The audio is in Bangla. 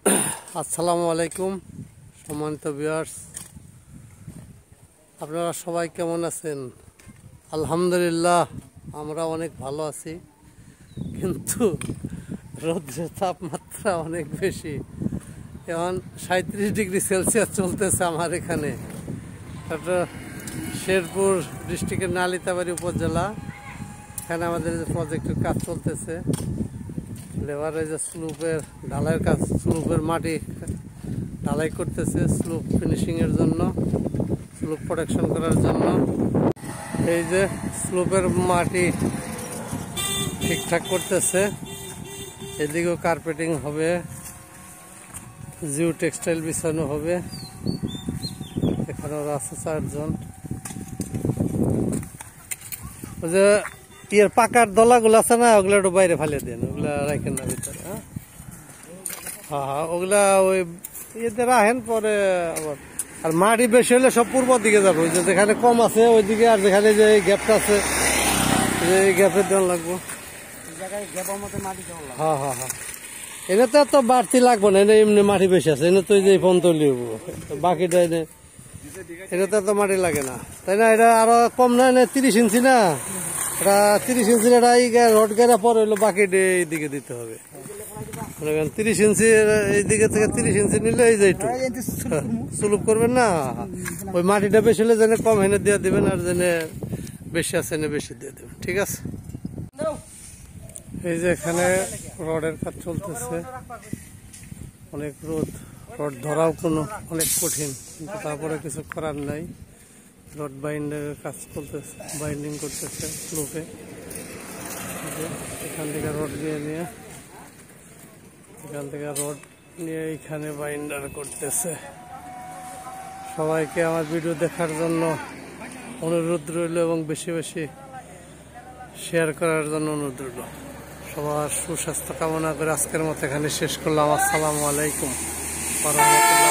আসসালামু আলাইকুম সম্মানিত ভিউয়ার্স, আপনারা সবাই কেমন আছেন? আলহামদুলিল্লাহ আমরা অনেক ভালো আছি, কিন্তু রৌদ্রের তাপমাত্রা অনেক বেশি। এখন 37 ডিগ্রি সেলসিয়াস চলতেছে আমার এখানে। এটা শেরপুর ডিস্ট্রিক্টের নালিতাবাড়ি উপজেলা। এখানে আমাদের প্রজেক্টের কাজ চলতেছে। লেবারের যে স্লুপের ঢালাইয়ের কাজ, স্লুপের মাটি ঢালাই করতেছে স্লুপ ফিনিশিংয়ের জন্য, স্লুপ প্রোটেকশন করার জন্য। এই যে স্লুপের মাটি ঠিকঠাক করতেছে। এদিকেও কার্পেটিং হবে, জিও টেক্সটাইল বিছানো হবে। এখানেও আছে 4 জন। ওই যে পাকার দলাগুলো আছে না, ওগুলো একটু বাইরে ফালিয়ে দেন, ওগুলা রাখেন না ভিতরে। হ্যাঁ, ওগুলা ওই ইয়েতে রাখেন, পরে আবার। আর মাটি বেশি হলে সব পূর্ব দিকে যাবে, ওই যে যেখানে কম আছে ওইদিকে, আর যেখানে যে গ্যাপটা আছে এই গ্যাপের দেওয়া লাগবো। হ্যাঁ হ্যাঁ হ্যাঁ, এনে তো এত বাড়তি লাগবো না, এনে এমনি মাটি বেশি আছে। এনে তো যে ফোন তুলি বাকিটা এনে, এটা তো এত মাটি লাগে না, তাই না? এটা আরো কম না, এনে 30 ইঞ্চি না, এটা 30 ইঞ্চির এটা রড গেরা পরে হইলো, বাকি এইদিকে দিতে হবে। 30 ইঞ্চি এইদিকে থেকে 30 ইঞ্চি নিলে এই যে একটু সুলুপ করবেন না, ওই মাটিটা বেশি হলে যেন কম এনে দিয়ে দিবেন, আর যেন বেশি আছে এনে বেশি দিয়ে দেবেন, ঠিক আছে? এই যে এখানে রডের কাজ চলতেছে, অনেক রড ধরাও অনেক কঠিন, কিন্তু তারপরে কিছু করার নাই। রড বাইন্ডারের কাজ চলতেছে, বাইন্ডিং করতেছে স্লুপে। এখান থেকে রড নিয়ে এখানে বাইন্ডার করতেছে। সবাইকে আমার ভিডিও দেখার জন্য অনুরোধ রইল, এবং বেশি বেশি শেয়ার করার জন্য অনুরোধ রইল। সবার সুস্বাস্থ্য কামনা করে আজকের মতো এখানে শেষ করলাম। আসসালামু আলাইকুম ওয়া রাহমাতুল্লাহ।